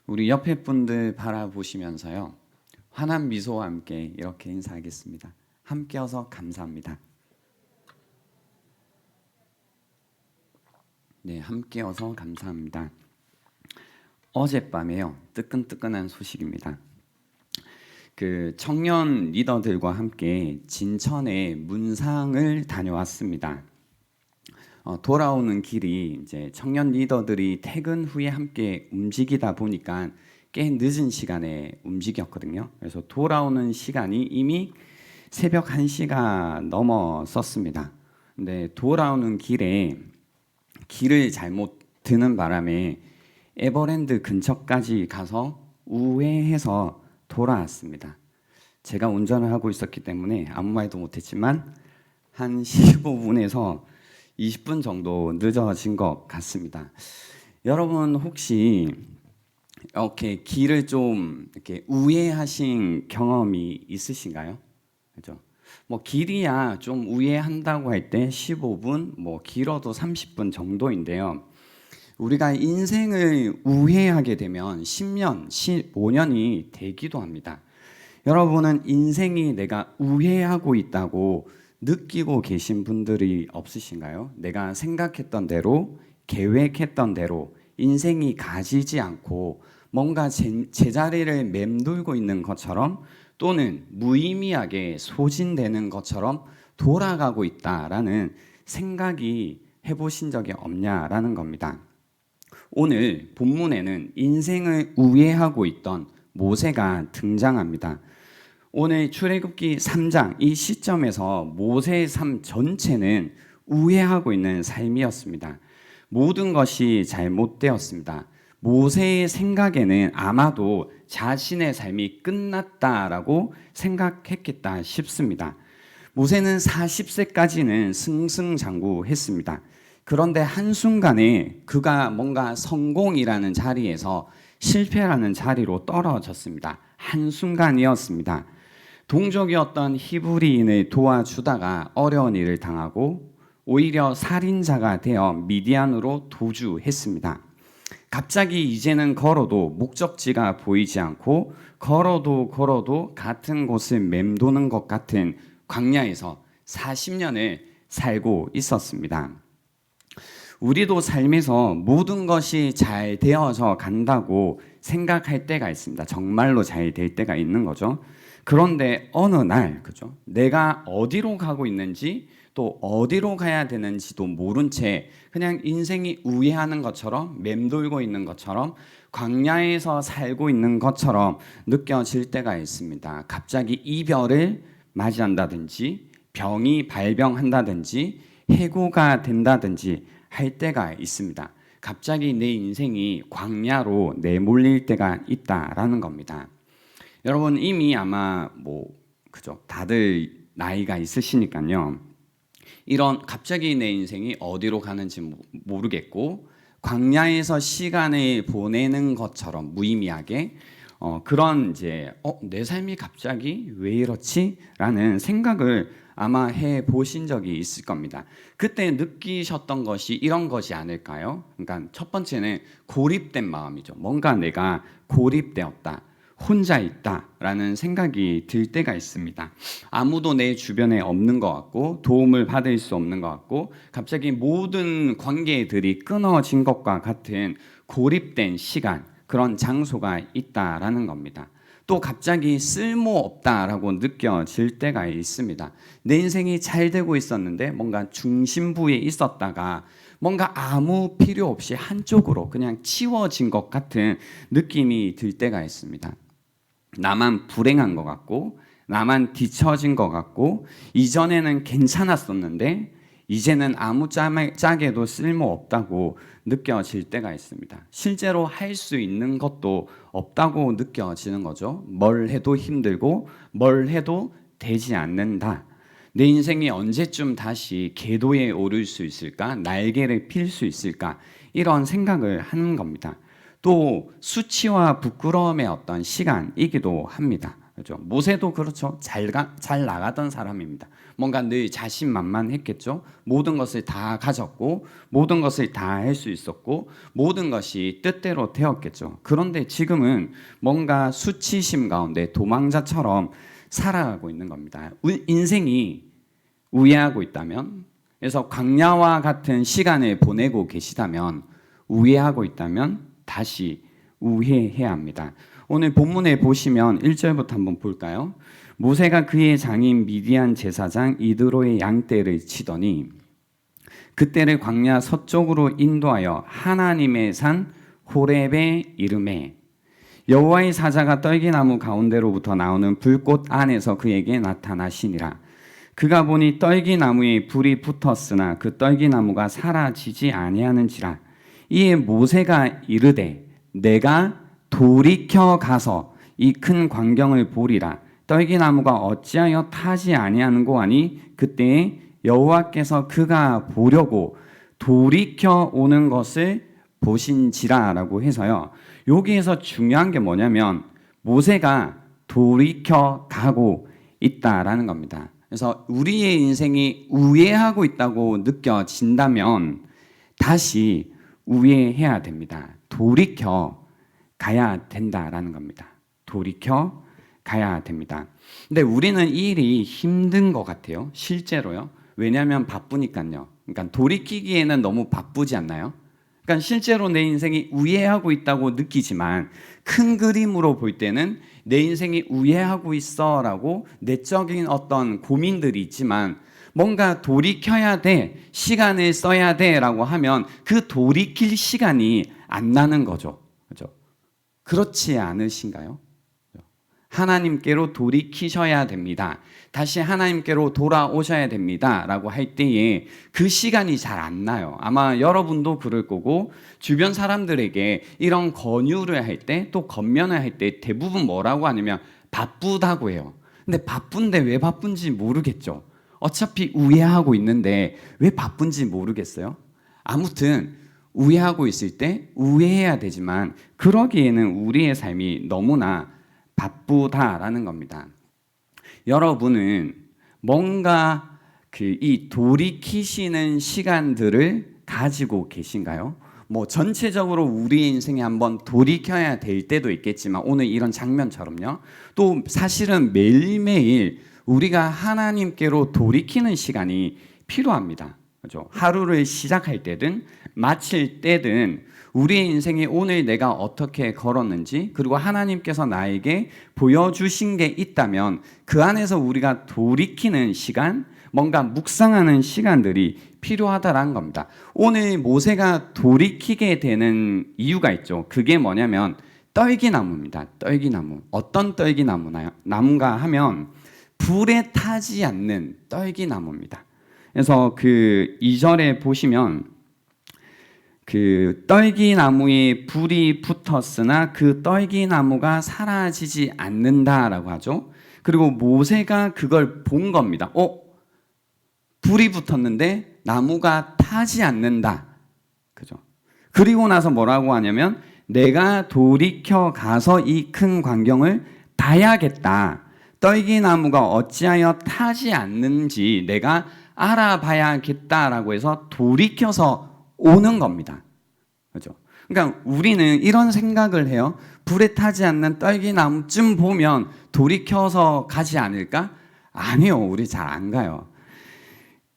우리 옆에 분들 바라보시면서요. 환한 미소와 함께 이렇게 인사하겠습니다. 함께여서 감사합니다. 네, 함께여서 감사합니다. 어젯밤에요. 뜨끈뜨끈한 소식입니다. 그 청년 리더들과 함께 진천의 문상을 다녀왔습니다. 돌아오는 길이 이제 청년 리더들이 퇴근 후에 함께 움직이다 보니까 꽤 늦은 시간에 움직였거든요. 그래서 돌아오는 시간이 이미 새벽 1시가 넘었었습니다. 근데 돌아오는 길에 길을 잘못 드는 바람에 에버랜드 근처까지 가서 우회해서 돌아왔습니다. 제가 운전을 하고 있었기 때문에 아무 말도 못했지만 한 15분에서 20분 정도 늦어진 것 같습니다. 여러분 혹시 이렇게 길을 좀 이렇게 우회하신 경험이 있으신가요? 그죠? 뭐 길이야 좀 우회한다고 할 때 15분, 뭐 길어도 30분 정도인데요. 우리가 인생을 우회하게 되면 10년, 15년이 되기도 합니다. 여러분은 인생이 내가 우회하고 있다고 느끼고 계신 분들이 없으신가요? 내가 생각했던 대로, 계획했던 대로 인생이 가지지 않고 뭔가 제자리를 맴돌고 있는 것처럼 또는 무의미하게 소진되는 것처럼 돌아가고 있다라는 생각이 해보신 적이 없냐라는 겁니다. 오늘 본문에는 인생을 우회하고 있던 모세가 등장합니다. 오늘 출애굽기 3장 이 시점에서 모세의 삶 전체는 우회하고 있는 삶이었습니다. 모든 것이 잘못되었습니다. 모세의 생각에는 아마도 자신의 삶이 끝났다라고 생각했겠다 싶습니다. 모세는 40세까지는 승승장구했습니다. 그런데 한순간에 그가 뭔가 성공이라는 자리에서 실패라는 자리로 떨어졌습니다. 한순간이었습니다. 동족이었던 히브리인을 도와주다가 어려운 일을 당하고 오히려 살인자가 되어 미디안으로 도주했습니다. 갑자기 이제는 걸어도 목적지가 보이지 않고 걸어도 같은 곳을 맴도는 것 같은 광야에서 40년을 살고 있었습니다. 우리도 삶에서 모든 것이 잘 되어서 간다고 생각할 때가 있습니다. 정말로 잘 될 때가 있는 거죠. 그런데 어느 날, 그죠? 내가 어디로 가고 있는지 또 어디로 가야 되는지도 모른 채 그냥 인생이 우회하는 것처럼 맴돌고 있는 것처럼 광야에서 살고 있는 것처럼 느껴질 때가 있습니다. 갑자기 이별을 맞이한다든지 병이 발병한다든지 해고가 된다든지 할 때가 있습니다. 갑자기 내 인생이 광야로 내몰릴 때가 있다라는 겁니다. 여러분 이미 아마 그죠? 다들 나이가 있으시니까요. 이런 갑자기 내 인생이 어디로 가는지 모르겠고 광야에서 시간을 보내는 것처럼 무의미하게 그런 이제 내 삶이 갑자기 왜 이렇지라는 생각을 아마 해 보신 적이 있을 겁니다. 그때 느끼셨던 것이 이런 것이 아닐까요? 그러니까 첫 번째는 고립된 마음이죠. 뭔가 내가 고립되었다. 혼자 있다라는 생각이 들 때가 있습니다. 아무도 내 주변에 없는 것 같고 도움을 받을 수 없는 것 같고 갑자기 모든 관계들이 끊어진 것과 같은 고립된 시간, 그런 장소가 있다라는 겁니다. 또 갑자기 쓸모없다라고 느껴질 때가 있습니다. 내 인생이 잘 되고 있었는데 뭔가 중심부에 있었다가 뭔가 아무 필요 없이 한쪽으로 그냥 치워진 것 같은 느낌이 들 때가 있습니다. 나만 불행한 것 같고 나만 뒤처진 것 같고 이전에는 괜찮았었는데 이제는 아무짝에도 쓸모없다고 느껴질 때가 있습니다. 실제로 할 수 있는 것도 없다고 느껴지는 거죠. 뭘 해도 힘들고 뭘 해도 되지 않는다. 내 인생이 언제쯤 다시 궤도에 오를 수 있을까? 날개를 필 수 있을까? 이런 생각을 하는 겁니다. 또 수치와 부끄러움의 어떤 시간이기도 합니다. 그렇죠? 모세도 그렇죠. 잘 나가던 사람입니다. 뭔가 늘 자신만만했겠죠. 모든 것을 다 가졌고 모든 것을 다 할 수 있었고 모든 것이 뜻대로 되었겠죠. 그런데 지금은 뭔가 수치심 가운데 도망자처럼 살아가고 있는 겁니다. 인생이 우회하고 있다면, 그래서 광야와 같은 시간을 보내고 계시다면, 우회하고 있다면 다시 우회해야 합니다. 오늘 본문에 보시면 1절부터 한번 볼까요? 모세가 그의 장인 미디안 제사장 이드로의 양떼를 치더니 그때를 광야 서쪽으로 인도하여 하나님의 산 호렙에 이르매 여호와의 사자가 떨기나무 가운데로부터 나오는 불꽃 안에서 그에게 나타나시니라. 그가 보니 떨기나무에 불이 붙었으나 그 떨기나무가 사라지지 아니하는지라. 이에 모세가 이르되 내가 돌이켜 가서 이 큰 광경을 보리라. 떨기나무가 어찌하여 타지 아니하는고 하니 그때에 여호와께서 그가 보려고 돌이켜 오는 것을 보신지라라고 해서요. 여기에서 중요한 게 뭐냐면 모세가 돌이켜 가고 있다라는 겁니다. 그래서 우리의 인생이 우회하고 있다고 느껴진다면 다시 우회해야 됩니다. 돌이켜 가야 된다라는 겁니다. 돌이켜 가야 됩니다. 근데 우리는 이 일이 힘든 것 같아요. 실제로요. 왜냐하면 바쁘니까요. 그러니까 돌이키기에는 너무 바쁘지 않나요? 그러니까 실제로 내 인생이 우회하고 있다고 느끼지만 큰 그림으로 볼 때는 내 인생이 우회하고 있어라고 내적인 어떤 고민들이 있지만 뭔가 돌이켜야 돼, 시간을 써야 돼라고 하면 그 돌이킬 시간이 안 나는 거죠. 그렇죠? 그렇지 않으신가요? 하나님께로 돌이키셔야 됩니다. 다시 하나님께로 돌아오셔야 됩니다. 라고 할 때에 그 시간이 잘 안 나요. 아마 여러분도 그럴 거고 주변 사람들에게 이런 권유를 할 때 또 권면을 할 때 대부분 뭐라고 하냐면 바쁘다고 해요. 근데 바쁜데 왜 바쁜지 모르겠죠. 어차피 우회하고 있는데 왜 바쁜지 모르겠어요. 아무튼 우회하고 있을 때 우회해야 되지만 그러기에는 우리의 삶이 너무나 바쁘다라는 겁니다. 여러분은 뭔가 이 돌이키시는 시간들을 가지고 계신가요? 뭐 전체적으로 우리 인생에 한번 돌이켜야 될 때도 있겠지만 오늘 이런 장면처럼요. 또 사실은 매일매일 우리가 하나님께로 돌이키는 시간이 필요합니다. 그렇죠? 하루를 시작할 때든 마칠 때든 우리의 인생에 오늘 내가 어떻게 걸었는지 그리고 하나님께서 나에게 보여주신 게 있다면 그 안에서 우리가 돌이키는 시간, 뭔가 묵상하는 시간들이 필요하다라는 겁니다. 오늘 모세가 돌이키게 되는 이유가 있죠. 그게 뭐냐면 떨기나무입니다. 떨기나무. 어떤 떨기나무인가 하면 불에 타지 않는 떨기나무입니다. 그래서 그 2절에 보시면 그 떨기나무에 불이 붙었으나 그 떨기나무가 사라지지 않는다라고 하죠. 그리고 모세가 그걸 본 겁니다. 불이 붙었는데 나무가 타지 않는다. 그죠? 그리고 나서 뭐라고 하냐면 내가 돌이켜 가서 이 큰 광경을 봐야겠다. 떨기나무가 어찌하여 타지 않는지 내가 알아봐야겠다라고 해서 돌이켜서 오는 겁니다. 그렇죠? 그러니까 우리는 이런 생각을 해요. 불에 타지 않는 떨기나무쯤 보면 돌이켜서 가지 않을까? 아니요. 우리 잘 안 가요.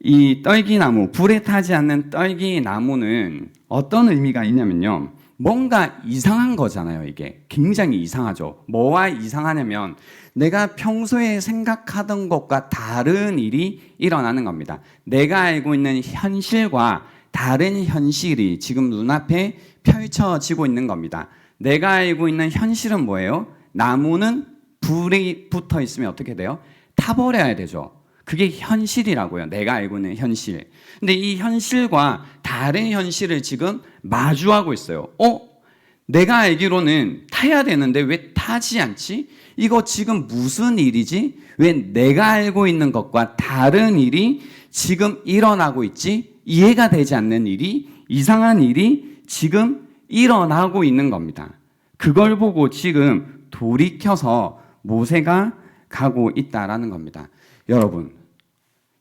이 떨기나무, 불에 타지 않는 떨기나무는 어떤 의미가 있냐면요. 뭔가 이상한 거잖아요, 이게. 굉장히 이상하죠. 뭐가 이상하냐면 내가 평소에 생각하던 것과 다른 일이 일어나는 겁니다. 내가 알고 있는 현실과 다른 현실이 지금 눈앞에 펼쳐지고 있는 겁니다. 내가 알고 있는 현실은 뭐예요? 나무는 불이 붙어 있으면 어떻게 돼요? 타버려야 되죠. 그게 현실이라고요. 내가 알고 있는 현실. 근데 이 현실과 다른 현실을 지금 마주하고 있어요. 내가 알기로는 타야 되는데 왜 타지 않지? 이거 지금 무슨 일이지? 왜 내가 알고 있는 것과 다른 일이 지금 일어나고 있지? 이해가 되지 않는 일이, 이상한 일이 지금 일어나고 있는 겁니다. 그걸 보고 지금 돌이켜서 모세가 가고 있다라는 겁니다. 여러분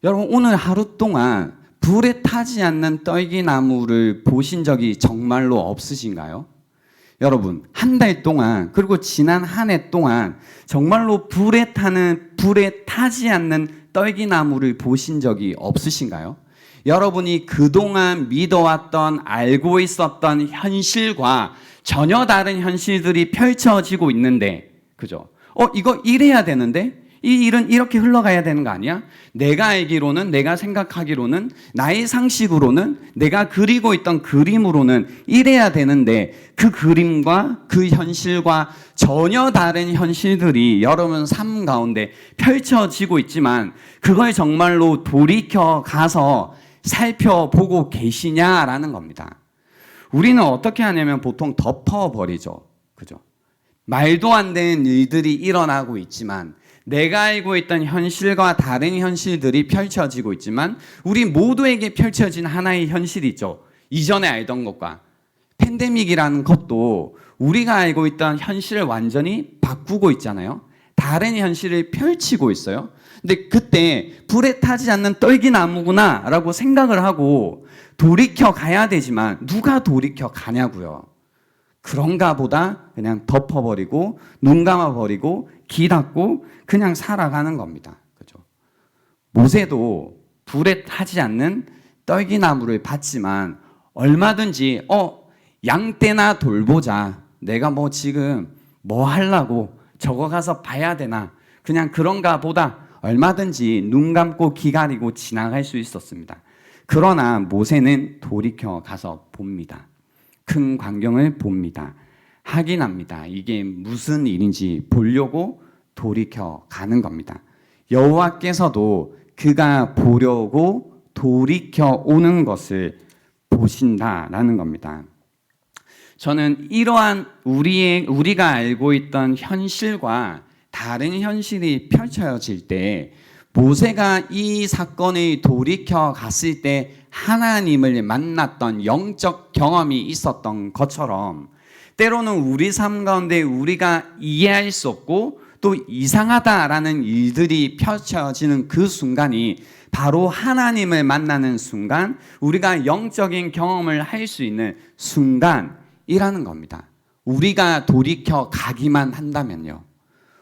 오늘 하루 동안 불에 타지 않는 떨기나무를 보신 적이 정말로 없으신가요? 여러분 한 달 동안 그리고 지난 한 해 동안 정말로 불에 타지 않는 떨기나무를 보신 적이 없으신가요? 여러분이 그동안 믿어왔던 알고 있었던 현실과 전혀 다른 현실들이 펼쳐지고 있는데 그죠? 이거 이래야 되는데 이 일은 이렇게 흘러가야 되는 거 아니야? 내가 알기로는, 내가 생각하기로는, 나의 상식으로는, 내가 그리고 있던 그림으로는 이래야 되는데 그 그림과 그 현실과 전혀 다른 현실들이 여러분 삶 가운데 펼쳐지고 있지만 그걸 정말로 돌이켜 가서 살펴보고 계시냐라는 겁니다. 우리는 어떻게 하냐면 보통 덮어버리죠. 그죠? 말도 안 되는 일들이 일어나고 있지만 내가 알고 있던 현실과 다른 현실들이 펼쳐지고 있지만 우리 모두에게 펼쳐진 하나의 현실이 있죠. 이전에 알던 것과 팬데믹이라는 것도 우리가 알고 있던 현실을 완전히 바꾸고 있잖아요. 다른 현실을 펼치고 있어요. 근데 그때 불에 타지 않는 떨기나무구나 라고 생각을 하고 돌이켜 가야 되지만 누가 돌이켜 가냐고요. 그런가 보다 그냥 덮어버리고 눈 감아버리고 귀 닫고 그냥 살아가는 겁니다. 그죠? 모세도 불에 타지 않는 떨기나무를 봤지만 얼마든지 양떼나 돌보자. 내가 뭐 지금 뭐 하려고 저거 가서 봐야 되나. 그냥 그런가 보다 얼마든지 눈 감고 귀 가리고 지나갈 수 있었습니다. 그러나 모세는 돌이켜 가서 봅니다. 큰 광경을 봅니다. 확인합니다. 이게 무슨 일인지 보려고 돌이켜 가는 겁니다. 여호와께서도 그가 보려고 돌이켜 오는 것을 보신다라는 겁니다. 저는 이러한 우리가 알고 있던 현실과 다른 현실이 펼쳐질 때 모세가 이 사건을 돌이켜 갔을 때 하나님을 만났던 영적 경험이 있었던 것처럼 때로는 우리 삶 가운데 우리가 이해할 수 없고 또 이상하다라는 일들이 펼쳐지는 그 순간이 바로 하나님을 만나는 순간, 우리가 영적인 경험을 할 수 있는 순간이라는 겁니다. 우리가 돌이켜 가기만 한다면요.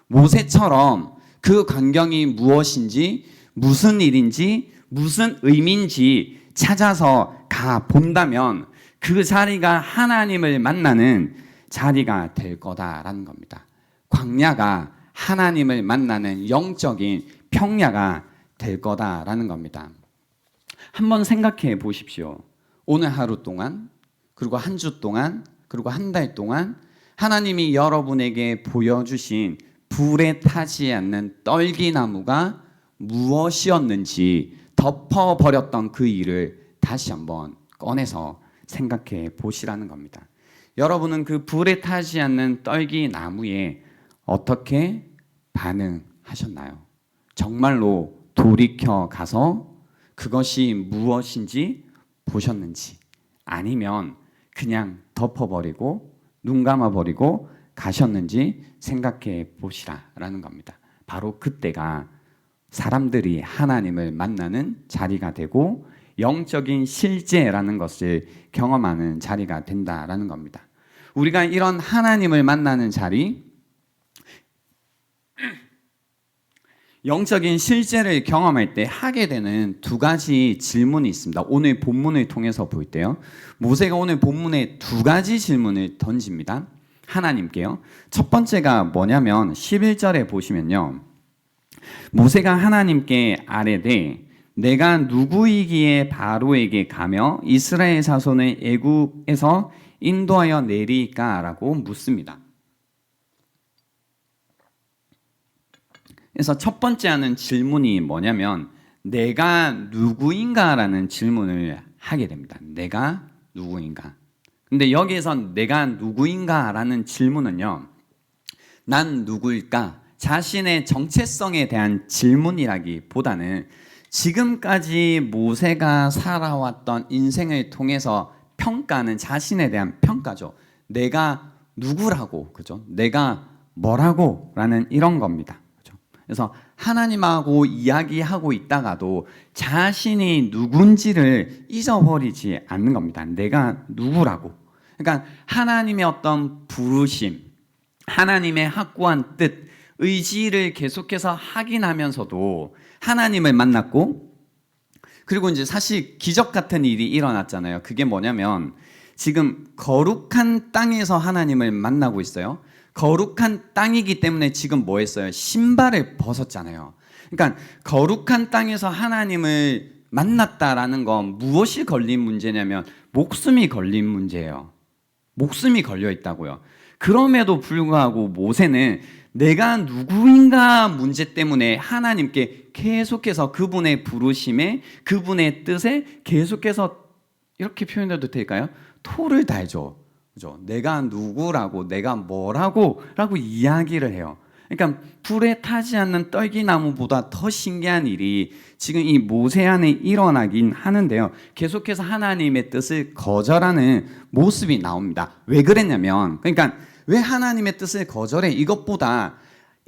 모세처럼 그 광경이 무엇인지, 무슨 일인지, 무슨 의미인지 찾아서 가 본다면 그 자리가 하나님을 만나는 자리가 될 거다라는 겁니다. 광야가 하나님을 만나는 영적인 평야가 될 거다라는 겁니다. 한번 생각해 보십시오. 오늘 하루 동안, 그리고 한 주 동안, 그리고 한 달 동안 하나님이 여러분에게 보여주신 불에 타지 않는 떨기나무가 무엇이었는지 덮어버렸던 그 일을 다시 한번 꺼내서 생각해 보시라는 겁니다. 여러분은 그 불에 타지 않는 떨기나무에 어떻게 반응하셨나요? 정말로 돌이켜 가서 그것이 무엇인지 보셨는지, 아니면 그냥 덮어버리고 눈 감아버리고 가셨는지 생각해 보시라라는 겁니다. 바로 그때가 사람들이 하나님을 만나는 자리가 되고 영적인 실제라는 것을 경험하는 자리가 된다라는 겁니다. 우리가 이런 하나님을 만나는 자리, 영적인 실제를 경험할 때 하게 되는 두 가지 질문이 있습니다. 오늘 본문을 통해서 볼 때요. 모세가 오늘 본문에 두 가지 질문을 던집니다. 하나님께요. 첫 번째가 뭐냐면 11절에 보시면요. 모세가 하나님께 아뢰되 내가 누구이기에 바로에게 가며 이스라엘 자손을 애굽에서 인도하여 내리까? 라고 묻습니다. 그래서 첫 번째 하는 질문이 뭐냐면 내가 누구인가? 라는 질문을 하게 됩니다. 내가 누구인가? 근데 여기에서 내가 누구인가? 라는 질문은요, 난 누구일까? 자신의 정체성에 대한 질문이라기보다는 지금까지 모세가 살아왔던 인생을 통해서 평가는 자신에 대한 평가죠. 내가 누구라고, 그죠? 내가 뭐라고? 라는 이런 겁니다. 그렇죠? 그래서 하나님하고 이야기하고 있다가도 자신이 누군지를 잊어버리지 않는 겁니다. 내가 누구라고. 그러니까 하나님의 어떤 부르심, 하나님의 확고한 뜻, 의지를 계속해서 확인하면서도 하나님을 만났고, 그리고 이제 사실 기적 같은 일이 일어났잖아요. 그게 뭐냐면 지금 거룩한 땅에서 하나님을 만나고 있어요. 거룩한 땅이기 때문에 지금 뭐 했어요? 신발을 벗었잖아요. 그러니까 거룩한 땅에서 하나님을 만났다라는 건 무엇이 걸린 문제냐면 목숨이 걸린 문제예요. 목숨이 걸려 있다고요. 그럼에도 불구하고 모세는 내가 누구인가 문제 때문에 하나님께 계속해서 그분의 부르심에, 그분의 뜻에 계속해서 이렇게 표현해도 될까요? 토를 달죠. 그죠? 내가 누구라고, 내가 뭐라고 라고 이야기를 해요. 그러니까 불에 타지 않는 떨기나무보다 더 신기한 일이 지금 이 모세 안에 일어나긴 하는데요. 계속해서 하나님의 뜻을 거절하는 모습이 나옵니다. 왜 그랬냐면, 그러니까 왜 하나님의 뜻을 거절해? 이것보다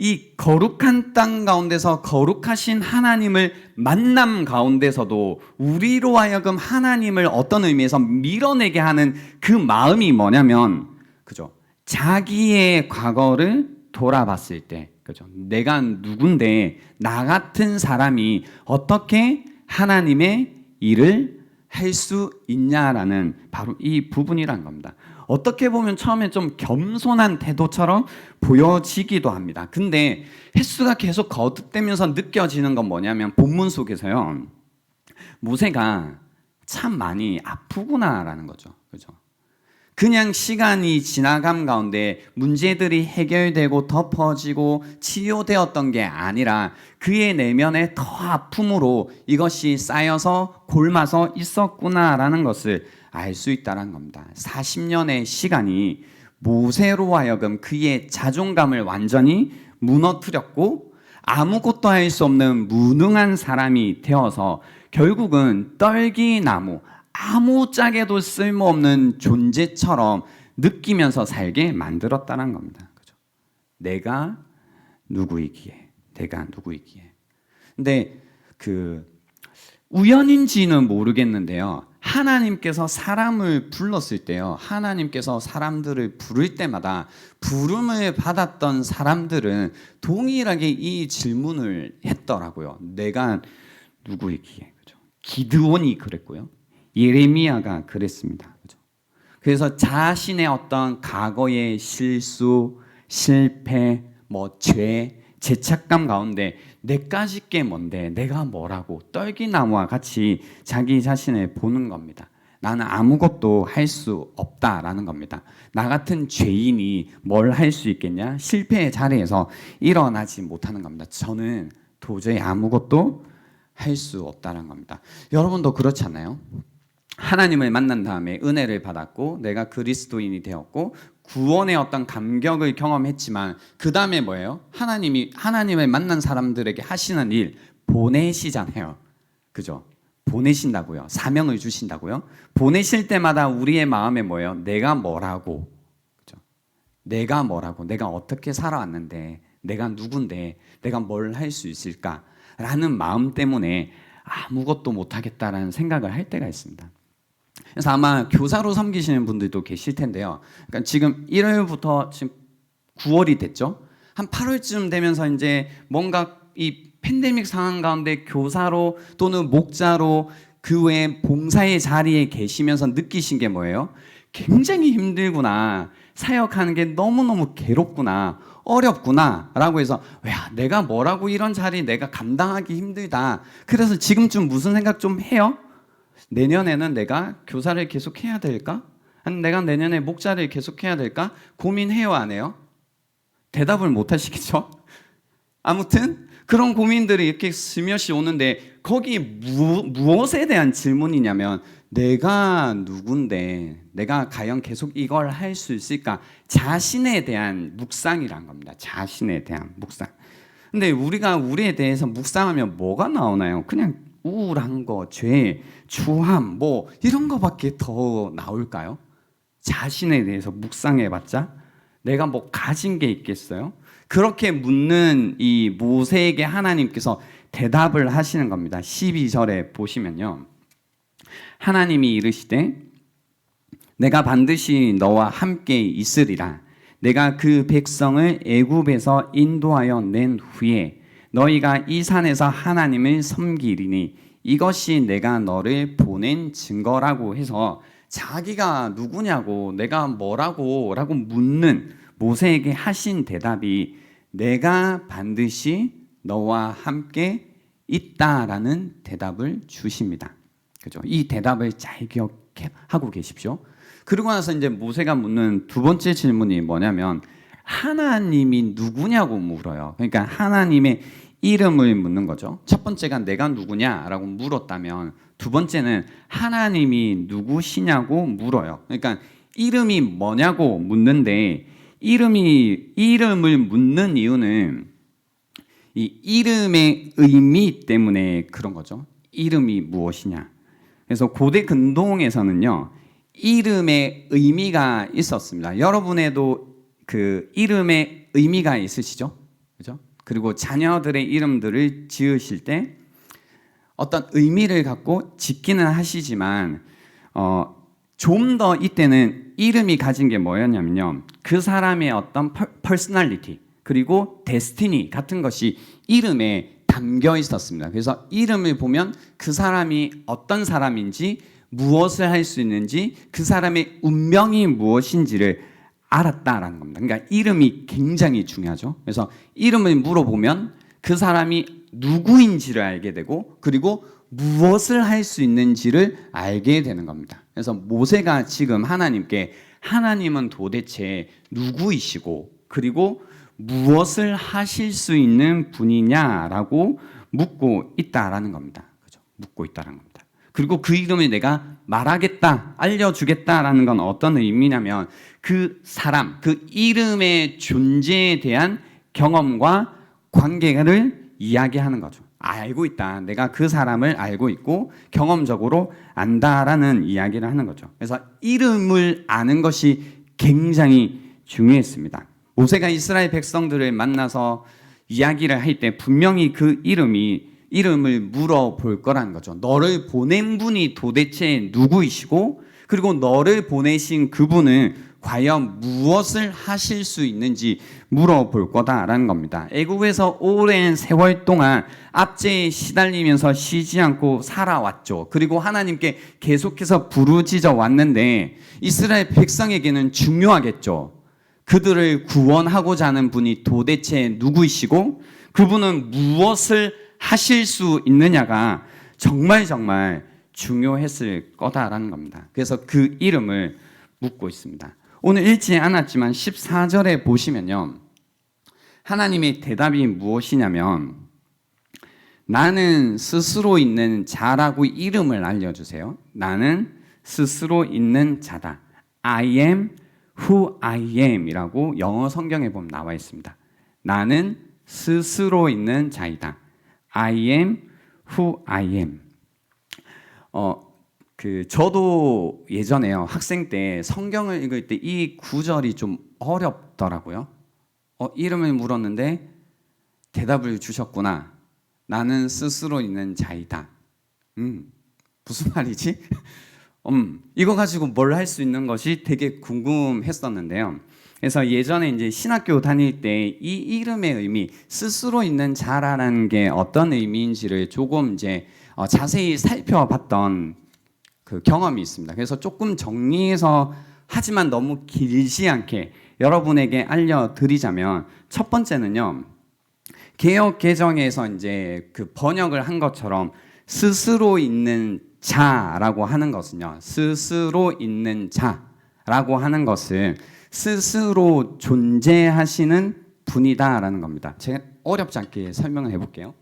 이 거룩한 땅 가운데서 거룩하신 하나님을 만남 가운데서도 우리로 하여금 하나님을 어떤 의미에서 밀어내게 하는 그 마음이 뭐냐면, 그죠? 자기의 과거를 돌아봤을 때, 그죠? 내가 누군데 나 같은 사람이 어떻게 하나님의 일을 할 수 있냐라는 바로 이 부분이란 겁니다. 어떻게 보면 처음에 좀 겸손한 태도처럼 보여지기도 합니다. 근데 횟수가 계속 거듭되면서 느껴지는 건 뭐냐면 본문 속에서요, 모세가 참 많이 아프구나라는 거죠. 그죠? 그냥 시간이 지나감 가운데 문제들이 해결되고 덮어지고 치유되었던 게 아니라 그의 내면의 더 아픔으로 이것이 쌓여서 골마서 있었구나라는 것을 알 수 있다는 겁니다. 40년의 시간이 모세로 하여금 그의 자존감을 완전히 무너뜨렸고 아무것도 할 수 없는 무능한 사람이 되어서 결국은 떨기나무, 아무짝에도 쓸모없는 존재처럼 느끼면서 살게 만들었다는 겁니다. 그죠? 내가 누구이기에, 내가 누구이기에. 근데 우연인지는 모르겠는데요. 하나님께서 사람을 불렀을 때요, 하나님께서 사람들을 부를 때마다 부름을 받았던 사람들은 동일하게 이 질문을 했더라고요. 내가 누구이기에. 그죠? 기드온이 그랬고요. 예레미야가 그랬습니다. 그죠? 그래서 자신의 어떤 과거의 실수, 실패, 죄, 죄책감 가운데 내까지 게 뭔데, 내가 뭐라고 떨기나무와 같이 자기 자신을 보는 겁니다. 나는 아무것도 할 수 없다라는 겁니다. 나 같은 죄인이 뭘 할 수 있겠냐? 실패의 자리에서 일어나지 못하는 겁니다. 저는 도저히 아무것도 할 수 없다는 겁니다. 여러분도 그렇지 않나요? 하나님을 만난 다음에 은혜를 받았고 내가 그리스도인이 되었고 구원의 어떤 감격을 경험했지만 그 다음에 뭐예요? 하나님을 만난 사람들에게 하시는 일 보내시잖아요. 그죠? 보내신다고요. 사명을 주신다고요. 보내실 때마다 우리의 마음에 뭐예요? 내가 뭐라고, 그죠? 내가 뭐라고, 내가 어떻게 살아왔는데, 내가 누군데, 내가 뭘 할 수 있을까라는 마음 때문에 아무것도 못하겠다라는 생각을 할 때가 있습니다. 그래서 아마 교사로 섬기시는 분들도 계실 텐데요. 그러니까 지금 1월부터 지금 9월이 됐죠. 한 8월쯤 되면서 이제 뭔가 이 팬데믹 상황 가운데 교사로 또는 목자로 그 외에 봉사의 자리에 계시면서 느끼신 게 뭐예요? 굉장히 힘들구나. 사역하는 게 너무너무 괴롭구나. 어렵구나 라고 해서 야, 내가 뭐라고 이런 자리 내가 감당하기 힘들다. 그래서 지금쯤 무슨 생각 좀 해요? 내년에는 내가 교사를 계속 해야 될까? 아니 내가 내년에 목자를 계속 해야 될까? 고민해요, 안 해요? 대답을 못 하시겠죠? 아무튼 그런 고민들이 이렇게 스며시 오는데 거기 무엇에 대한 질문이냐면 내가 누군데 내가 과연 계속 이걸 할 수 있을까? 자신에 대한 묵상이란 겁니다. 자신에 대한 묵상. 근데 우리가 우리에 대해서 묵상하면 뭐가 나오나요? 그냥 우울한 거, 죄, 추함 이런 거밖에 더 나올까요? 자신에 대해서 묵상해봤자 내가 뭐 가진 게 있겠어요? 그렇게 묻는 이 모세에게 하나님께서 대답을 하시는 겁니다. 12절에 보시면요. 하나님이 이르시되 내가 반드시 너와 함께 있으리라. 내가 그 백성을 애굽에서 인도하여 낸 후에 너희가 이 산에서 하나님을 섬기리니 이것이 내가 너를 보낸 증거라고 해서 자기가 누구냐고 내가 뭐라고 라고 묻는 모세에게 하신 대답이 내가 반드시 너와 함께 있다라는 대답을 주십니다. 그죠? 이 대답을 잘 기억하고 계십시오. 그리고 나서 이제 모세가 묻는 두 번째 질문이 뭐냐면 하나님이 누구냐고 물어요. 그러니까 하나님의 이름을 묻는 거죠. 첫 번째가 내가 누구냐라고 물었다면 두 번째는 하나님이 누구시냐고 물어요. 그러니까 이름이 뭐냐고 묻는데 이름을 묻는 이유는 이 이름의 의미 때문에 그런 거죠. 이름이 무엇이냐. 그래서 고대 근동에서는요. 이름의 의미가 있었습니다. 여러분에도 그 이름의 의미가 있으시죠? 그죠? 그리고 자녀들의 이름들을 지으실 때 어떤 의미를 갖고 짓기는 하시지만 좀 더 이때는 이름이 가진 게 뭐였냐면요. 그 사람의 어떤 퍼스널리티 그리고 데스티니 같은 것이 이름에 담겨 있었습니다. 그래서 이름을 보면 그 사람이 어떤 사람인지 무엇을 할 수 있는지 그 사람의 운명이 무엇인지를 알았다라는 겁니다. 그러니까 이름이 굉장히 중요하죠. 그래서 이름을 물어보면 그 사람이 누구인지를 알게 되고 그리고 무엇을 할 수 있는지를 알게 되는 겁니다. 그래서 모세가 지금 하나님께 하나님은 도대체 누구이시고 그리고 무엇을 하실 수 있는 분이냐라고 묻고 있다라는 겁니다. 그죠? 묻고 있다라는 겁니다. 그리고 그 이름을 내가 말하겠다, 알려주겠다라는 건 어떤 의미냐면 그 사람, 그 이름의 존재에 대한 경험과 관계를 이야기하는 거죠. 알고 있다. 내가 그 사람을 알고 있고 경험적으로 안다라는 이야기를 하는 거죠. 그래서 이름을 아는 것이 굉장히 중요했습니다. 모세가 이스라엘 백성들을 만나서 이야기를 할 때 분명히 그 이름을 물어볼 거라는 거죠. 너를 보낸 분이 도대체 누구이시고 그리고 너를 보내신 그분은 과연 무엇을 하실 수 있는지 물어볼 거다라는 겁니다. 애국에서 오랜 세월 동안 압제에 시달리면서 쉬지 않고 살아왔죠. 그리고 하나님께 계속해서 부르짖어 왔는데 이스라엘 백성에게는 중요하겠죠. 그들을 구원하고자 하는 분이 도대체 누구이시고 그분은 무엇을 하실 수 있느냐가 정말 중요했을 거다라는 겁니다. 그래서 그 이름을 묻고 있습니다. 오늘 읽지 않았지만 14절에 보시면요. 하나님의 대답이 무엇이냐면 나는 스스로 있는 자라고 이름을 알려주세요. 나는 스스로 있는 자다. I am who I am 이라고 영어 성경에 보면 나와 있습니다. 나는 스스로 있는 자이다. I am who I am. 저도 예전에요 학생 때 성경을 읽을 때 이 구절이 좀 어렵더라고요. 이름을 물었는데 대답을 주셨구나. 나는 스스로 있는 자이다. 무슨 말이지? 이거 가지고 뭘 할 수 있는 것이 되게 궁금했었는데요. 그래서 예전에 이제 신학교 다닐 때 이 이름의 의미, 스스로 있는 자라는 게 어떤 의미인지를 조금 이제 자세히 살펴봤던 그 경험이 있습니다. 그래서 조금 정리해서 하지만 너무 길지 않게 여러분에게 알려드리자면 첫 번째는요. 개역 개정에서 이제 그 번역을 한 것처럼 스스로 있는 자라고 하는 것은요. 스스로 있는 자라고 하는 것은 스스로 존재하시는 분이다라는 겁니다. 제가 어렵지 않게 설명을 해볼게요.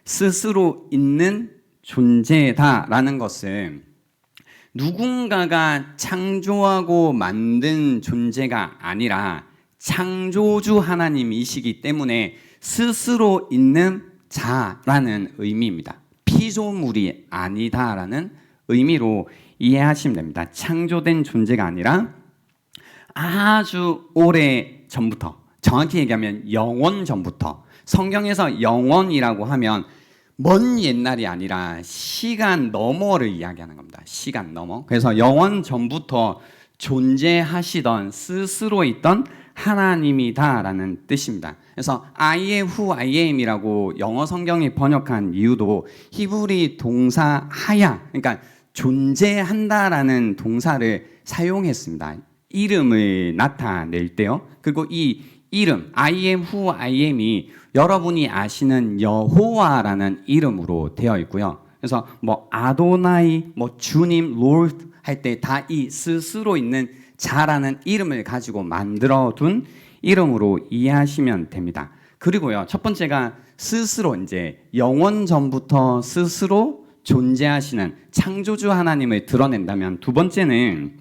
스스로 있는 존재다라는 것은 누군가가 창조하고 만든 존재가 아니라 창조주 하나님이시기 때문에 스스로 있는 자라는 의미입니다. 피조물이 아니다라는 의미로 이해하시면 됩니다. 창조된 존재가 아니라 아주 오래 전부터, 정확히 얘기하면 영원 전부터, 성경에서 영원이라고 하면 먼 옛날이 아니라 시간 너머를 이야기하는 겁니다. 시간 너머. 그래서 영원 전부터 존재하시던, 스스로 있던 하나님이다라는 뜻입니다. 그래서 I am who I am이라고 영어 성경이 번역한 이유도 히브리 동사 하야, 그러니까 존재한다라는 동사를 사용했습니다. 이름을 나타낼 때요. 그리고 이 이름 I am who I am이 여러분이 아시는 여호와라는 이름으로 되어 있고요. 그래서 뭐 아도나이, 뭐 주님, 롤드 할 때 다 이 스스로 있는 자라는 이름을 가지고 만들어 둔 이름으로 이해하시면 됩니다. 그리고요, 첫 번째가 스스로 이제 영원 전부터 스스로 존재하시는 창조주 하나님을 드러낸다면, 두 번째는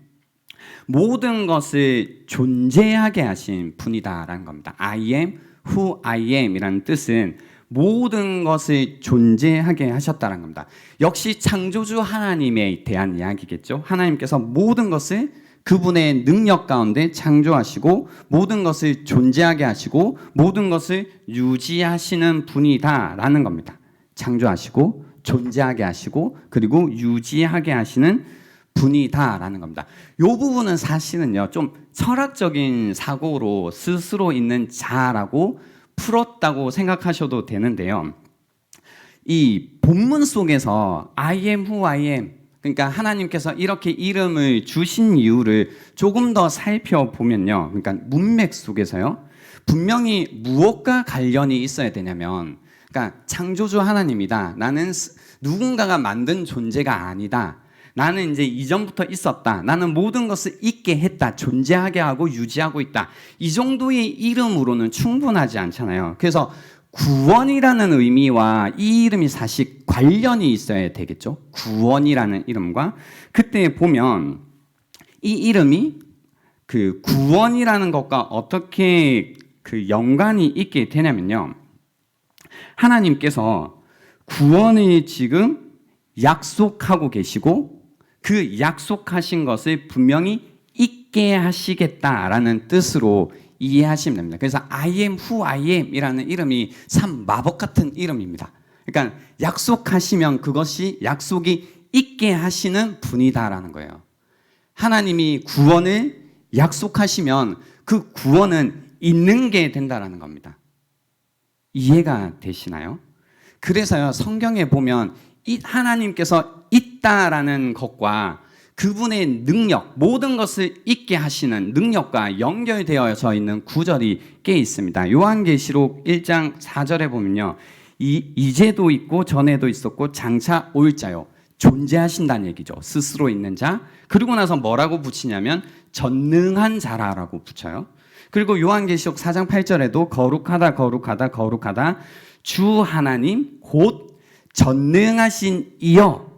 모든 것을 존재하게 하신 분이다라는 겁니다. I am who I am 이라는 뜻은 모든 것을 존재하게 하셨다는 겁니다. 역시 창조주 하나님에 대한 이야기겠죠. 하나님께서 모든 것을 그분의 능력 가운데 창조하시고 모든 것을 존재하게 하시고 모든 것을 유지하시는 분이다라는 겁니다. 창조하시고 존재하게 하시고 그리고 유지하게 하시는 분이다라는 겁니다. 이 부분은 사실은요, 좀 철학적인 사고로 스스로 있는 자라고 풀었다고 생각하셔도 되는데요. 이 본문 속에서 I am who I am, 그러니까 하나님께서 이렇게 이름을 주신 이유를 조금 더 살펴보면요, 그러니까 문맥 속에서요, 분명히 무엇과 관련이 있어야 되냐면, 그러니까 창조주 하나님이다, 나는 누군가가 만든 존재가 아니다, 나는 이제 이전부터 있었다, 나는 모든 것을 있게 했다, 존재하게 하고 유지하고 있다, 이 정도의 이름으로는 충분하지 않잖아요. 그래서 구원이라는 의미와 이 이름이 사실 관련이 있어야 되겠죠. 구원이라는 이름과. 그때 보면 이 이름이 그 구원이라는 것과 어떻게 그 연관이 있게 되냐면요, 하나님께서 구원을 지금 약속하고 계시고 그 약속하신 것을 분명히 있게 하시겠다라는 뜻으로 이해하시면 됩니다. 그래서 I am who I am 이라는 이름이 참 마법 같은 이름입니다. 그러니까 약속하시면 그것이 약속이 있게 하시는 분이다라는 거예요. 하나님이 구원을 약속하시면 그 구원은 있는 게 된다라는 겁니다. 이해가 되시나요? 그래서요, 성경에 보면 하나님께서 있다라는 것과 그분의 능력, 모든 것을 있게 하시는 능력과 연결되어져 있는 구절이 꽤 있습니다. 요한계시록 1장 4절에 보면요, 이제도 있고 전에도 있었고 장차 올 자요, 존재하신다는 얘기죠. 스스로 있는 자. 그리고 나서 뭐라고 붙이냐면 전능한 자라라고 붙여요. 그리고 요한계시록 4장 8절에도 거룩하다 거룩하다 거룩하다 주 하나님 곧 전능하신 이여,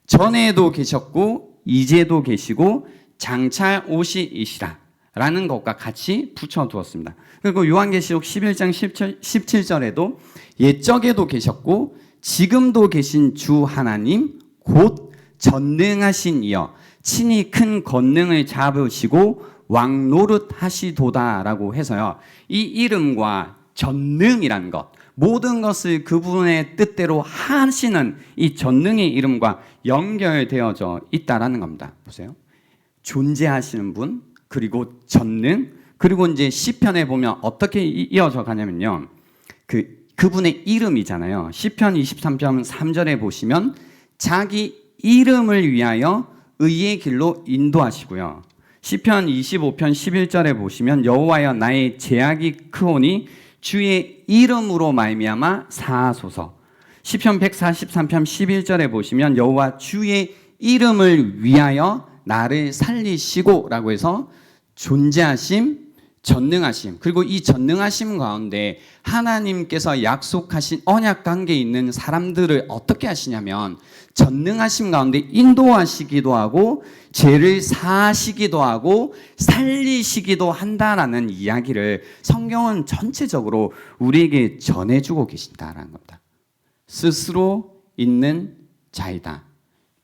전에도 계셨고 이제도 계시고 장차 오시이시라 라는 것과 같이 붙여두었습니다. 그리고 요한계시록 11장 17절에도 옛적에도 계셨고 지금도 계신 주 하나님 곧 전능하신 이여 친히 큰 권능을 잡으시고 왕노릇 하시도다라고 해서요, 이 이름과 전능이라는 것, 모든 것을 그분의 뜻대로 하시는 이 전능의 이름과 연결되어져 있다라는 겁니다. 보세요. 존재하시는 분, 그리고 전능, 그리고 이제 시편에 보면 어떻게 이어져 가냐면요, 그분의 이름이잖아요. 시편 23편 3절에 보시면 자기 이름을 위하여 의의 길로 인도하시고요. 시편 25편 11절에 보시면 여호와여 나의 죄악이 크오니 주의 이름으로 말미암아 사하소서. 시편 143편 11절에 보시면 여호와 주의 이름을 위하여 나를 살리시고 라고 해서 존재하심, 전능하심, 그리고 이 전능하심 가운데 하나님께서 약속하신 언약 관계에 있는 사람들을 어떻게 하시냐면 전능하심 가운데 인도하시기도 하고 죄를 사하시기도 하고 살리시기도 한다라는 이야기를 성경은 전체적으로 우리에게 전해주고 계신다라는 겁니다. 스스로 있는 자이다,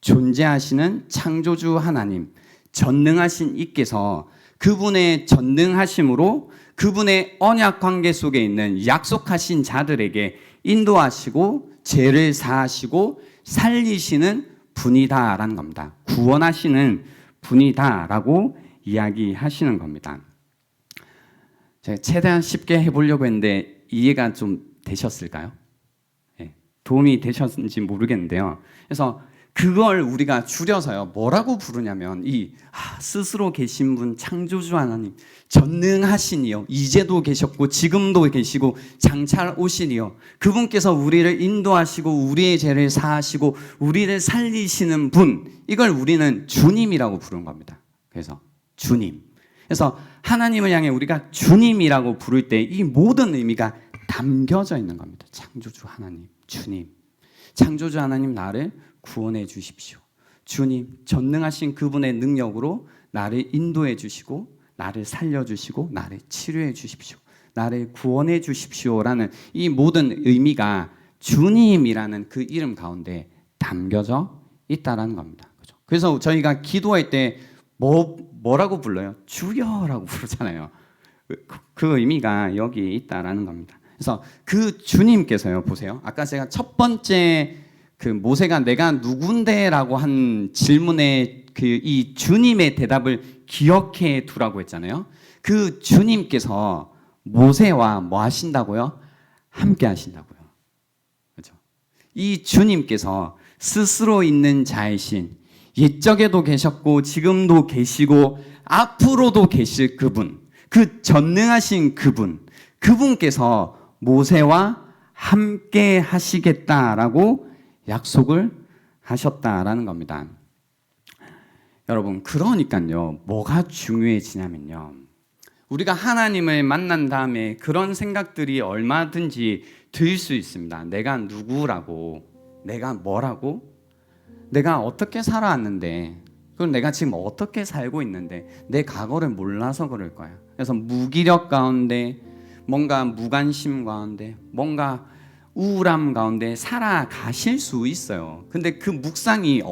존재하시는 창조주 하나님, 전능하신 이께서 그분의 전능하심으로 그분의 언약 관계 속에 있는 약속하신 자들에게 인도하시고 죄를 사하시고 살리시는 분이다라는 겁니다. 구원하시는 분이다라고 이야기하시는 겁니다. 제가 최대한 쉽게 해보려고 했는데 이해가 좀 되셨을까요? 네, 도움이 되셨는지 모르겠는데요. 그래서 그걸 우리가 줄여서요, 뭐라고 부르냐면 스스로 계신 분, 창조주 하나님, 전능하시니요, 이제도 계셨고 지금도 계시고 장차 오시니요, 그분께서 우리를 인도하시고 우리의 죄를 사하시고 우리를 살리시는 분, 이걸 우리는 주님이라고 부르는 겁니다. 그래서 주님. 그래서 하나님을 향해 우리가 주님이라고 부를 때 이 모든 의미가 담겨져 있는 겁니다. 창조주 하나님, 주님. 창조주 하나님, 나를 구원해 주십시오. 주님, 전능하신 그분의 능력으로 나를 인도해 주시고 나를 살려 주시고 나를 치료해 주십시오. 나를 구원해 주십시오라는 이 모든 의미가 주님이라는 그 이름 가운데 담겨져 있다라는 겁니다. 그래서 저희가 기도할 때 뭐라고 불러요? 주여라고 부르잖아요. 그 의미가 여기 있다라는 겁니다. 그래서 그 주님께서요, 보세요. 아까 제가 첫 번째 그 모세가 내가 누군데라고 한 질문에 이 주님의 대답을 기억해 두라고 했잖아요. 그 주님께서 모세와 뭐 하신다고요? 함께 하신다고요. 그렇죠? 이 주님께서 스스로 있는 자이신, 옛적에도 계셨고 지금도 계시고 앞으로도 계실 그분, 그 전능하신 그분께서 모세와 함께 하시겠다라고 약속을 하셨다라는 겁니다. 여러분, 그러니까요, 뭐가 중요해지냐면요, 우리가 하나님을 만난 다음에 그런 생각들이 얼마든지 들 수 있습니다. 내가 누구라고, 내가 뭐라고, 내가 어떻게 살아왔는데, 그럼 내가 지금 어떻게 살고 있는데 내 과거를 몰라서 그럴 거야. 그래서 무기력 가운데, 뭔가 무관심 가운데, 뭔가 우울함 가운데 살아가실 수 있어요. 근데 그 묵상이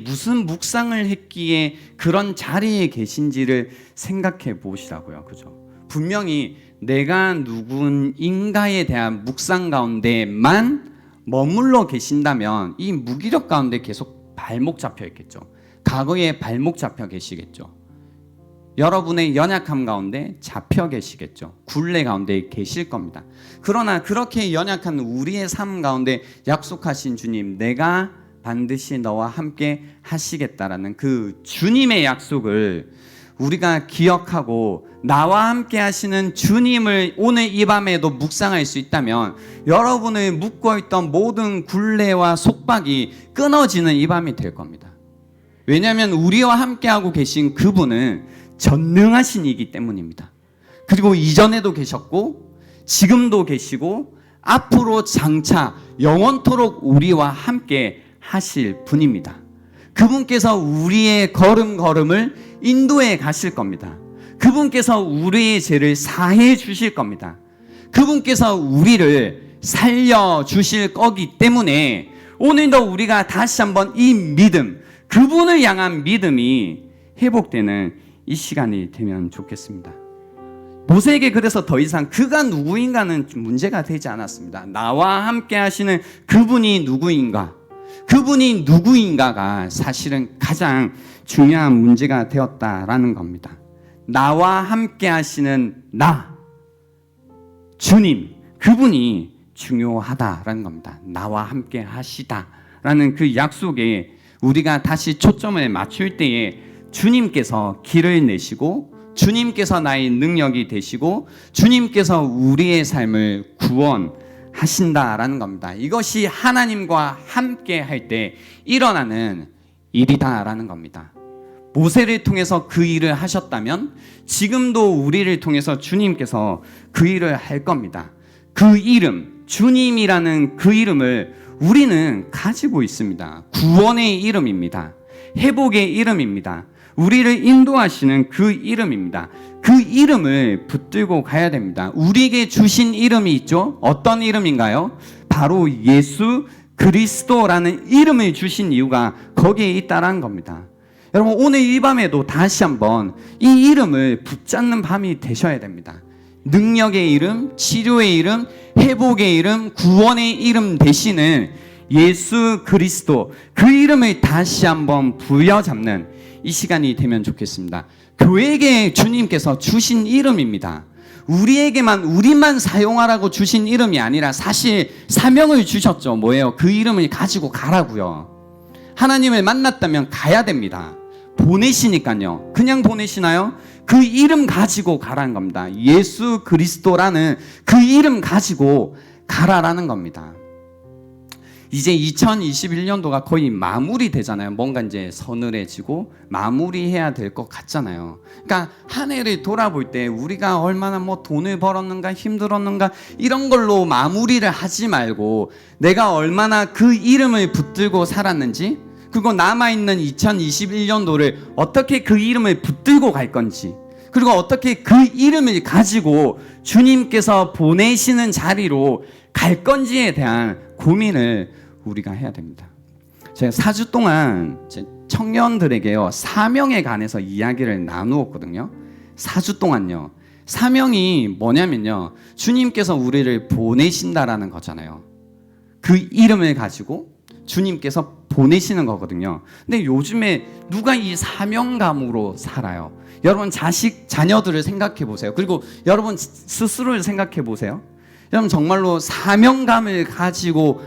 무슨 묵상을 했기에 그런 자리에 계신지를 생각해 보시라고요. 그죠? 분명히 내가 누군인가에 대한 묵상 가운데만 머물러 계신다면 이 무기력 가운데 계속 발목 잡혀 있겠죠. 과거에 발목 잡혀 계시겠죠. 여러분의 연약함 가운데 잡혀 계시겠죠. 굴레 가운데 계실 겁니다. 그러나 그렇게 연약한 우리의 삶 가운데 약속하신 주님, 내가 반드시 너와 함께 하시겠다라는 그 주님의 약속을 우리가 기억하고 나와 함께 하시는 주님을 오늘 이 밤에도 묵상할 수 있다면 여러분을 묶고 있던 모든 굴레와 속박이 끊어지는 이 밤이 될 겁니다. 왜냐하면 우리와 함께하고 계신 그분은 전능하신 이기 때문입니다. 그리고 이전에도 계셨고 지금도 계시고 앞으로 장차 영원토록 우리와 함께 하실 분입니다. 그분께서 우리의 걸음걸음을 인도해 가실 겁니다. 그분께서 우리의 죄를 사해 주실 겁니다. 그분께서 우리를 살려 주실 거기 때문에 오늘도 우리가 다시 한번 이 믿음, 그분을 향한 믿음이 회복되는 이 시간이 되면 좋겠습니다. 모세에게 그래서 더 이상 그가 누구인가는 문제가 되지 않았습니다. 나와 함께 하시는 그분이 누구인가, 그분이 누구인가가 사실은 가장 중요한 문제가 되었다라는 겁니다. 나와 함께 하시는 나, 주님, 그분이 중요하다라는 겁니다. 나와 함께 하시다라는 그 약속에 우리가 다시 초점을 맞출 때에 주님께서 길을 내시고 주님께서 나의 능력이 되시고 주님께서 우리의 삶을 구원하신다라는 겁니다. 이것이 하나님과 함께 할 때 일어나는 일이다라는 겁니다. 모세를 통해서 그 일을 하셨다면 지금도 우리를 통해서 주님께서 그 일을 할 겁니다. 그 이름, 주님이라는 그 이름을 우리는 가지고 있습니다. 구원의 이름입니다. 회복의 이름입니다. 우리를 인도하시는 그 이름입니다. 그 이름을 붙들고 가야 됩니다. 우리에게 주신 이름이 있죠. 어떤 이름인가요? 바로 예수 그리스도라는 이름을 주신 이유가 거기에 있다라는 겁니다. 여러분, 오늘 이 밤에도 다시 한번 이 이름을 붙잡는 밤이 되셔야 됩니다. 능력의 이름, 치료의 이름, 회복의 이름, 구원의 이름 되시는 예수 그리스도, 그 이름을 다시 한번 부여잡는 이 시간이 되면 좋겠습니다. 교회에게 주님께서 주신 이름입니다. 우리만 사용하라고 주신 이름이 아니라 사실 사명을 주셨죠. 뭐예요? 그 이름을 가지고 가라고요. 하나님을 만났다면 가야 됩니다. 보내시니까요. 그냥 보내시나요? 그 이름 가지고 가라는 겁니다. 예수 그리스도라는 그 이름 가지고 가라라는 겁니다. 이제 2021년도가 거의 마무리 되잖아요. 뭔가 이제 서늘해지고 마무리해야 될 것 같잖아요. 그러니까 한 해를 돌아볼 때 우리가 얼마나 뭐 돈을 벌었는가, 힘들었는가, 이런 걸로 마무리를 하지 말고 내가 얼마나 그 이름을 붙들고 살았는지, 그리고 남아있는 2021년도를 어떻게 그 이름을 붙들고 갈 건지, 그리고 어떻게 그 이름을 가지고 주님께서 보내시는 자리로 갈 건지에 대한 고민을 우리가 해야 됩니다. 제가 4주 동안 청년들에게요, 사명에 관해서 이야기를 나누었거든요. 4주 동안요. 사명이 뭐냐면요, 주님께서 우리를 보내신다라는 거잖아요. 그 이름을 가지고 주님께서 보내시는 거거든요. 근데 요즘에 누가 이 사명감으로 살아요? 여러분 자녀들을 생각해 보세요. 그리고 여러분 스스로를 생각해 보세요. 여러분 정말로 사명감을 가지고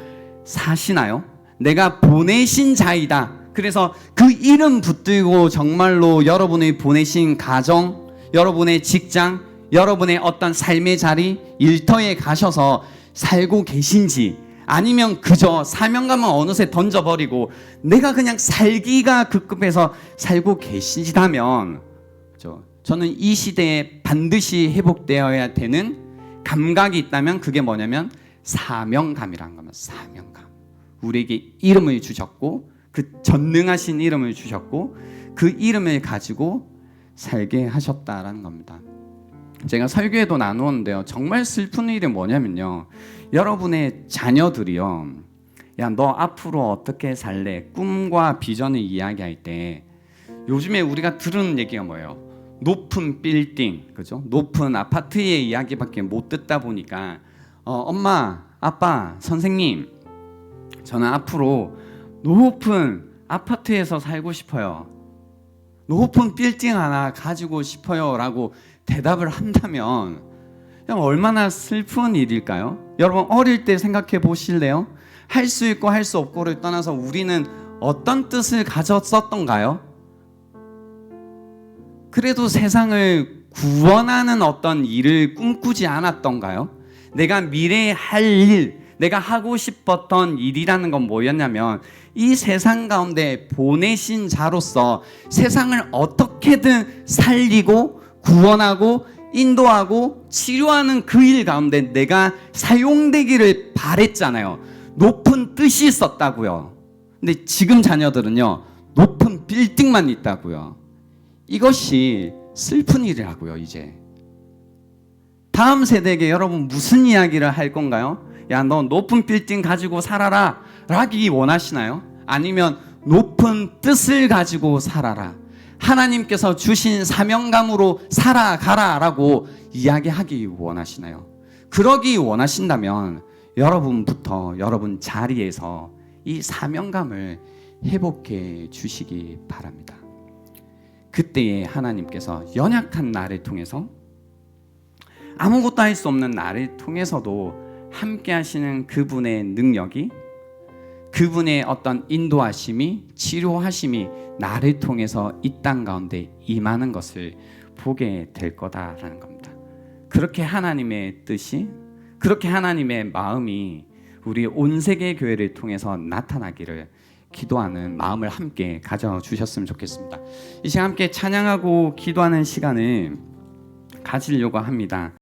사시나요? 내가 보내신 자이다. 그래서 그 이름 붙들고 정말로 여러분이 보내신 가정, 여러분의 직장, 여러분의 어떤 삶의 자리, 일터에 가셔서 살고 계신지, 아니면 그저 사명감은 어느새 던져버리고 내가 그냥 살기가 급급해서 살고 계시다면, 저는 이 시대에 반드시 회복되어야 되는 감각이 있다면 그게 뭐냐면 사명감이라는 겁니다. 사명감. 우리에게 이름을 주셨고, 그 전능하신 이름을 주셨고, 그 이름을 가지고 살게 하셨다라는 겁니다. 제가 설교에도 나누었는데요, 정말 슬픈 일이 뭐냐면요, 여러분의 자녀들이요, 야, 너 앞으로 어떻게 살래? 꿈과 비전을 이야기할 때 요즘에 우리가 들은 얘기가 뭐예요? 높은 빌딩, 그죠? 높은 아파트의 이야기밖에 못 듣다 보니까 엄마, 아빠, 선생님, 저는 앞으로 높은 아파트에서 살고 싶어요. 높은 빌딩 하나 가지고 싶어요 라고 대답을 한다면 얼마나 슬픈 일일까요? 여러분 어릴 때 생각해 보실래요? 할 수 있고 할 수 없고를 떠나서 우리는 어떤 뜻을 가졌었던가요? 그래도 세상을 구원하는 어떤 일을 꿈꾸지 않았던가요? 내가 미래에 할 일, 내가 하고 싶었던 일이라는 건 뭐였냐면 이 세상 가운데 보내신 자로서 세상을 어떻게든 살리고 구원하고 인도하고 치료하는 그 일 가운데 내가 사용되기를 바랬잖아요. 높은 뜻이 있었다고요. 근데 지금 자녀들은요, 높은 빌딩만 있다고요. 이것이 슬픈 일이라고요. 이제 다음 세대에게 여러분 무슨 이야기를 할 건가요? 야, 너 높은 빌딩 가지고 살아라 라기 원하시나요? 아니면 높은 뜻을 가지고 살아라, 하나님께서 주신 사명감으로 살아가라 라고 이야기하기 원하시나요? 그러기 원하신다면 여러분부터 여러분 자리에서 이 사명감을 회복해 주시기 바랍니다. 그때에 하나님께서 연약한 나를 통해서, 아무것도 할 수 없는 나를 통해서도 함께 하시는 그분의 능력이, 그분의 어떤 인도하심이, 치료하심이 나를 통해서 이 땅 가운데 임하는 것을 보게 될 거다라는 겁니다. 그렇게 하나님의 뜻이, 그렇게 하나님의 마음이 우리 온 세계 교회를 통해서 나타나기를 기도하는 마음을 함께 가져주셨으면 좋겠습니다. 이 시간 함께 찬양하고 기도하는 시간을 가지려고 합니다.